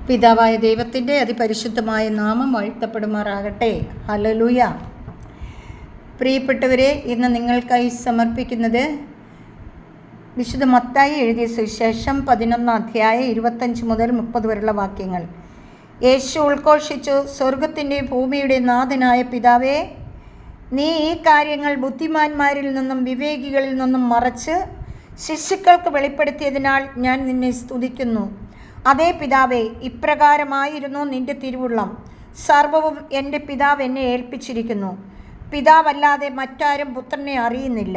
പിതാവായ ദൈവത്തിൻ്റെ അതിപരിശുദ്ധമായ നാമം വാഴ്ത്തപ്പെടുമാറാകട്ടെ. ഹല്ലേലൂയ. പ്രിയപ്പെട്ടവരെ, ഇന്ന് നിങ്ങൾക്കായി സമർപ്പിക്കുന്നത് വിശുദ്ധ മത്തായി എഴുതിയ സുവിശേഷം 11 അധ്യായം 25 മുതൽ 30 വരെയുള്ള വാക്യങ്ങൾ. യേശു ഉദ്ഘോഷിച്ചു, സ്വർഗത്തിൻ്റെ ഭൂമിയുടെ നാഥനായ പിതാവേ, നീ ഈ കാര്യങ്ങൾ ബുദ്ധിമാന്മാരിൽ നിന്നും വിവേകികളിൽ നിന്നും മറച്ച് ശിശുക്കൾക്ക് വെളിപ്പെടുത്തിയതിനാൽ ഞാൻ നിന്നെ സ്തുതിക്കുന്നു. അതേ പിതാവേ, ഇപ്രകാരമായിരുന്നു നിന്റെ തിരുവുള്ളം. സർവവും എൻ്റെ പിതാവ് എന്നെ ഏൽപ്പിച്ചിരിക്കുന്നു. പിതാവല്ലാതെ മറ്റാരും പുത്രനെ അറിയുന്നില്ല.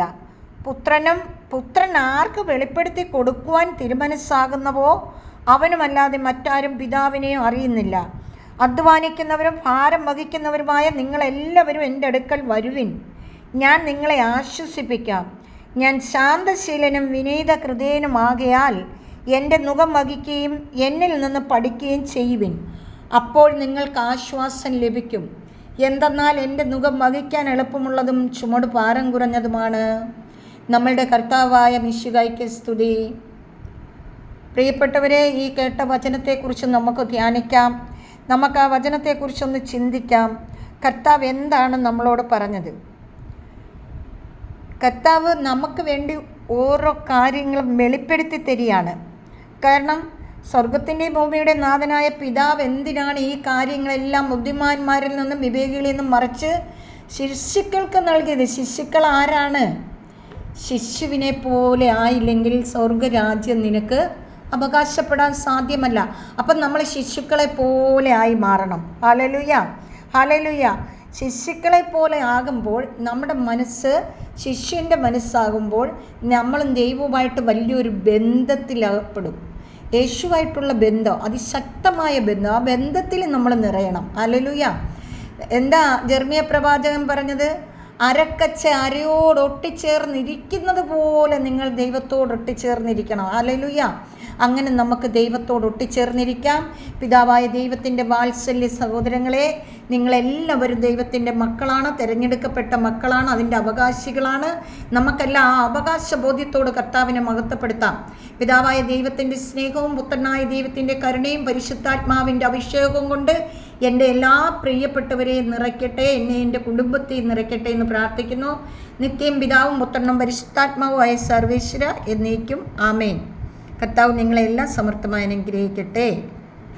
പുത്രൻ ആർക്ക് വെളിപ്പെടുത്തി കൊടുക്കുവാൻ തിരുമനസ്സാകുന്നവോ അവനുമല്ലാതെ മറ്റാരും പിതാവിനെ അറിയുന്നില്ല. അധ്വാനിക്കുന്നവരും ഭാരം വഹിക്കുന്നവരുമായ നിങ്ങളെല്ലാവരും എൻ്റെ അടുക്കൽ വരുവിൻ, ഞാൻ നിങ്ങളെ ആശ്വസിപ്പിക്കാം. ഞാൻ ശാന്തശീലനും വിനീത ഹൃദയനുമാകയാൽ എൻ്റെ നുകം വഹിക്കുകയും എന്നിൽ നിന്ന് പഠിക്കുകയും ചെയ്യുവിൻ, അപ്പോൾ നിങ്ങൾക്ക് ആശ്വാസം ലഭിക്കും. എന്തെന്നാൽ എൻ്റെ നുകം വഹിക്കാൻ എളുപ്പമുള്ളതും ചുമട് ഭാരം കുറഞ്ഞതുമാണ്. നമ്മളുടെ കർത്താവായ മിശിഹായ്ക്ക് സ്തുതി. പ്രിയപ്പെട്ടവരെ, ഈ കേട്ട വചനത്തെക്കുറിച്ച് നമുക്ക് ധ്യാനിക്കാം. നമുക്ക് ആ വചനത്തെക്കുറിച്ചൊന്ന് ചിന്തിക്കാം. കർത്താവ് എന്താണ് നമ്മളോട് പറഞ്ഞത്? കർത്താവ് നമുക്ക് വേണ്ടി ഓരോ കാര്യങ്ങളും വെളിപ്പെടുത്തി തരികയാണ്. കാരണം സ്വർഗത്തിൻ്റെ ഭൂമിയുടെ നാഥനായ പിതാവ് എന്തിനാണ് ഈ കാര്യങ്ങളെല്ലാം ബുദ്ധിമാന്മാരിൽ നിന്നും വിവേകികളിൽ നിന്നും മറിച്ച് ശിശുക്കൾക്ക് നൽകിയത്? ശിശുക്കൾ ആരാണ്? ശിശുവിനെ പോലെ ആയില്ലെങ്കിൽ സ്വർഗരാജ്യം നിനക്ക് അവകാശപ്പെടാൻ സാധ്യമല്ല. അപ്പം നമ്മൾ ശിശുക്കളെ പോലെ ആയി മാറണം. Hallelujah, hallelujah. ശിശുക്കളെ പോലെ ആകുമ്പോൾ നമ്മുടെ മനസ്സ് ശിശുവിൻ്റെ മനസ്സാകുമ്പോൾ നമ്മളും ദൈവവുമായിട്ട് വലിയൊരു ബന്ധത്തിലകപ്പെടും. യേശുവായിട്ടുള്ള ബന്ധം, അതിശക്തമായ ബന്ധം. ആ ബന്ധത്തിൽ നമ്മൾ നിറയണം. ഹല്ലേലൂയ. എന്താ ജെറമ്യാ പ്രവാചകൻ പറഞ്ഞത്? അരക്കച്ച അരയോടൊട്ടിച്ചേർന്നിരിക്കുന്നത് പോലെ നിങ്ങൾ ദൈവത്തോടൊട്ടിച്ചേർന്നിരിക്കണം. ഹല്ലേലൂയ. അങ്ങനെ നമുക്ക് ദൈവത്തോട് ഒട്ടിച്ചേർന്നിരിക്കാം. പിതാവായ ദൈവത്തിൻ്റെ വാത്സല്യ സഹോദരങ്ങളെ, നിങ്ങളെല്ലാവരും ദൈവത്തിൻ്റെ മക്കളാണ്, തിരഞ്ഞെടുക്കപ്പെട്ട മക്കളാണ്, അതിൻ്റെ അവകാശികളാണ്. നമുക്കെല്ലാം ആ അവകാശ ബോധ്യത്തോട് കർത്താവിനെ മഹത്വപ്പെടുത്താം. പിതാവായ ദൈവത്തിൻ്റെ സ്നേഹവും പുത്രനായ ദൈവത്തിൻ്റെ കരുണയും പരിശുദ്ധാത്മാവിൻ്റെ അഭിഷേകവും കൊണ്ട് എൻ്റെ എല്ലാ പ്രിയപ്പെട്ടവരെയും നിറയ്ക്കട്ടെ, എന്നെ എൻ്റെ കുടുംബത്തെ നിറയ്ക്കട്ടെ എന്ന് പ്രാർത്ഥിക്കുന്നു. നിത്യം പിതാവും പുത്രനും പരിശുദ്ധാത്മാവുമായ സർവേശ്വര എന്നേക്കും ആമേൻ. കർത്താവ് നിങ്ങളെല്ലാം സമർത്ഥമായി അനുഗ്രഹിക്കട്ടെ.